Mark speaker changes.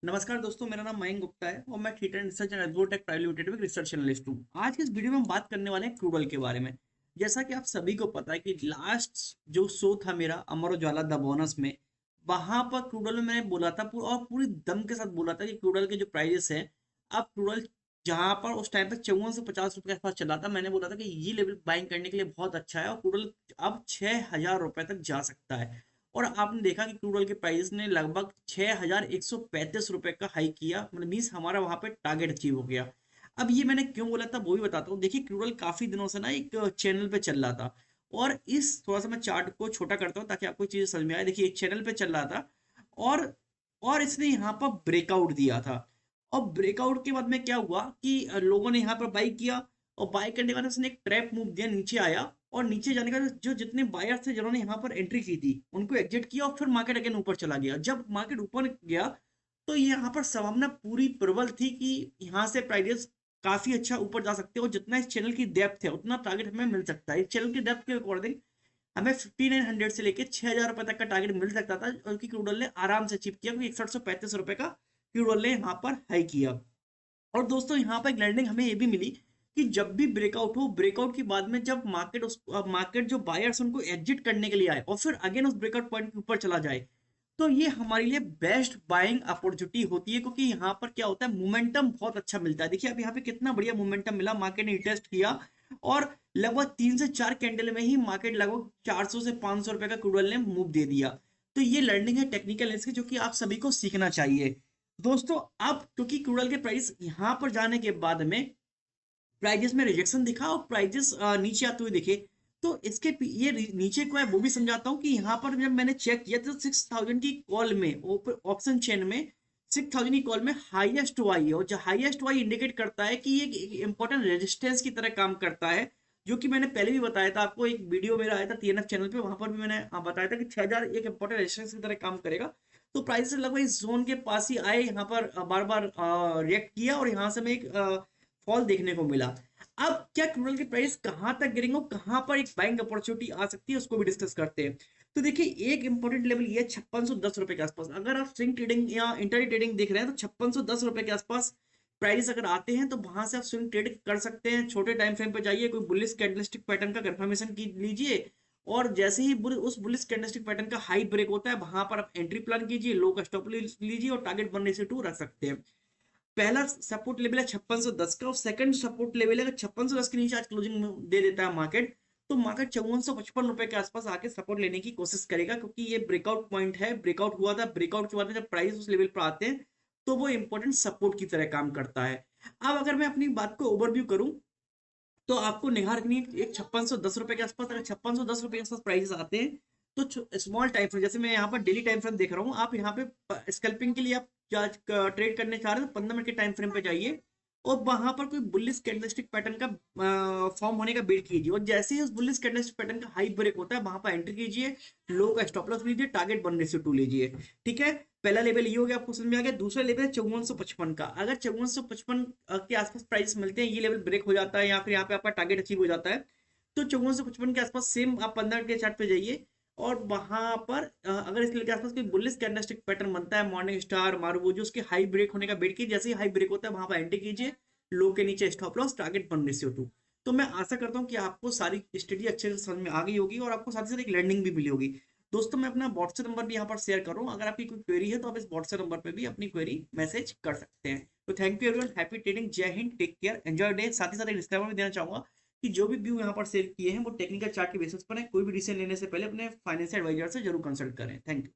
Speaker 1: नमस्कार दोस्तों, मेरा नाम मयंक गुप्ता है और मैं theta research and agrotech private limited में रिसर्च एनालिस्ट हूँ। आज की इस वीडियो में हम बात करने वाले हैं क्रूड ऑयल के बारे में। जैसा कि आप सभी को पता है कि लास्ट जो शो था मेरा अमर उजाला द बोनस में, वहां पर क्रूड ऑयल में मैंने बोला था और पूरी दम के साथ बोला था कि क्रूड ऑयल के जो प्राइजेस है, अब क्रूड ऑयल जहां पर उस टाइम पर 5450 रुपये के आसपास चला था, मैंने बोला था कि ये लेवल बाइंग करने के लिए बहुत अच्छा है और क्रूड ऑयल अब 6000 रुपये तक जा सकता है। और आपने देखा कि क्रूड ऑयल के प्राइस ने लगभग 6135 रुपए का हाई किया, मतलब मीन्स हमारा वहां पे टारगेट अचीव हो गया। अब ये मैंने क्यों बोला था वो भी बताता हूँ। देखिए, क्रूड ऑयल काफी दिनों से ना एक चैनल पे चल रहा था, और इस थोड़ा सा मैं चार्ट को छोटा करता हूँ ताकि आपको चीजें समझ में आए। देखिए, एक चैनल पे चल रहा था और इसने यहाँ पर ब्रेकआउट दिया था। और ब्रेकआउट के बाद में क्या हुआ कि लोगों ने यहाँ पर बाई किया, और बाई करने के बाद उसने एक ट्रैप मूव दिया, नीचे आया, और नीचे जाने का जो जितने बायर्स थे जिन्होंने यहाँ पर एंट्री की थी उनको एग्जिट किया, और फिर मार्केट अगेन ऊपर चला गया। जब मार्केट ऊपर गया तो यहाँ पर संभावना पूरी प्रबल थी कि यहाँ से प्राइस काफी अच्छा ऊपर जा सकते हैं, और जितना इस चैनल की डेप्थ है उतना टारगेट हमें मिल सकता है। इस चैनल की डेप्थ के अकॉर्डिंग हमें 5900 से लेकर 6000 रुपए तक का टारगेट मिल सकता था, और कि क्रूड ऑयल ने आराम से अचीव किया, क्योंकि 6135 रुपए का क्रूड ऑयल ने यहाँ पर हाई किया। और दोस्तों, यहाँ पर एक लैंडिंग हमें ये भी मिली कि जब भी ब्रेकआउट हो, ब्रेकआउट के बाद में जब मार्केट जो बायर्स उनको एग्जिट करने के लिए आए और फिर अगेन उस ब्रेकआउट पॉइंट के ऊपर चला जाए, तो ये हमारे लिए बेस्ट बाइंग अपॉर्चुनिटी होती है, क्योंकि यहाँ पर क्या होता है, मोमेंटम बहुत अच्छा मिलता है। देखिए अब यहाँ पे कितना बढ़िया मोमेंटम मिला, मार्केट ने टेस्ट किया और लगभग 3 से 4 कैंडल में ही मार्केट लगभग 400 से 500 रुपए का क्रूड ऑयल ने मूव दे दिया। तो ये लर्निंग है टेक्निकल इसकी, जो कि आप सभी को सीखना चाहिए। दोस्तों, अब क्योंकि क्रूड ऑयल के प्राइस यहाँ पर जाने के बाद में प्राइजेस में रिजेक्शन दिखा और प्राइजेस नीचे आते हुए दिखे, तो ये नीचे को है वो भी समझाता हूँ कि यहाँ पर जब मैंने चेक किया तो 6000 की कॉल में, ऑप्शन चेन में 6000 की कॉल में हाईएस्ट वाई है, और जो हाईएस्ट वाई इंडिकेट करता है कि ये एक इंपॉर्टेंट रेजिस्टेंस की तरह काम करता है। जो कि मैंने पहले भी बताया था आपको, एक वीडियो मेरा आया था TNF चैनल पे, वहां पर भी मैंने बताया था कि 6000 एक इंपॉर्टेंट रेजिस्टेंस की तरह काम करेगा। तो प्राइस लगभग इस जोन के पास ही आए, यहाँ पर बार बार रिएक्ट किया, और यहाँ से मैं एक फॉल देखने को मिला। अब क्या क्रूड ऑयल के प्राइस कहां तक गिरेंगे और कहां पर एक बाइंग अपॉर्चुनिटी आ सकती है, उसको भी डिस्कस करते हैं। तो देखिए, एक इंपॉर्टेंट लेवल ये 5610 रुपए के आसपास, अगर आप स्विंग ट्रेडिंग या इंटरडे ट्रेडिंग देख रहे हैं तो 5610 रुपए के आसपास प्राइस अगर आते हैं तो वहां से आप स्विंग ट्रेड कर सकते हैं। छोटे टाइम फ्रेम पे जाइए, कोई बुलिश कैंडलस्टिक पैटर्न का कंफर्मेशन की लीजिए, और जैसे ही उस बुलिश कैंडलस्टिक पैटर्न का हाई ब्रेक होता है, वहां पर आप एंट्री प्लान कीजिए, लो का स्टॉप लीजिए, और टारगेट 1:2 रख सकते हैं। पहला सपोर्ट लेवल है 5610 का, और सेकंड सपोर्ट लेवल है 5610 के नीचे आज क्लोजिंग में दे देता है मार्केट, तो मार्केट 5455 रुपए के आसपास आके सपोर्ट लेने की कोशिश करेगा, क्योंकि ये ब्रेकआउट पॉइंट है, ब्रेकआउट हुआ था। ब्रेकआउट के बाद में जब प्राइस उस लेवल पर आते हैं तो वो इंपॉर्टेंट सपोर्ट की तरह काम करता है। अब अगर मैं अपनी बात को ओवरव्यू करूं, तो आपको निगाह रखनी है एक 5610 रुपए के आसपास। अगर 5610 रुपए के आसपास प्राइस आते हैं तो स्मॉल टाइम फ्रेम, जैसे मैं यहाँ पर डेली टाइम फ्रेम देख रहा हूँ, आप यहाँ पे स्कैल्पिंग के लिए आप ट्रेड करने चाह रहे हो तो 15 मिनट के टाइम फ्रेम पे जाइए, और वहां पर कोई बुलिश कैंडलस्टिक पैटर्न का फॉर्म होने का वेट कीजिए, और जैसे ही उस बुलिश कैंडलस्टिक पैटर्न का हाई ब्रेक होता है वहां पर एंट्री कीजिए, लो का स्टॉप लॉस लीजिए, टारगेट 1:2 लीजिए। ठीक है, पहला लेवल ये हो गया, आपको समझ में आ गया। दूसरा लेवल है 5455 का। अगर 5455 के आसपास प्राइस मिलते हैं, ये लेवल ब्रेक हो जाता है या फिर यहाँ पे आपका टारगेट अचीव हो जाता है, तो 5455 के आसपास सेम आप 15 के चार्ट पे जाइए, और वहां पर अगर इस लेवल के आसपास कोई बुलिश कैंडलस्टिक पैटर्न बनता है, मॉर्निंग स्टार मारुति, उसके हाई ब्रेक होने का वेट कीजिए, जैसे ही हाई ब्रेक होता है वहां पर एंट्री कीजिए, लो के नीचे स्टॉप लॉस, टारगेट 1:2। तो मैं आशा करता हूँ कि आपको सारी स्टडी अच्छे से समझ में आ गई होगी, और आपको साथ ही साथ एक लर्निंग भी मिली होगी। दोस्तों, मैं अपना व्हाट्सएप नंबर भी यहाँ पर शेयर कर रहा हूँ, अगर आपकी कोई क्वेरी है तो आप इस व्हाट्सएप नंबर पर भी अपनी क्वेरी मैसेज कर सकते हैं। तो thank you everyone, happy trading, जय Hind, take care, enjoy day. साथ ही साथ एक डिस्क्लेमर भी देना चाहूंगा कि जो भी व्यू यहाँ पर शेयर किए हैं वो टेक्निकल चार्ट के बेसिस पर है, कोई भी डिसीजन लेने से पहले अपने फाइनेंशियल एडवाइजर से जरूर कंसल्ट करें। Thank you.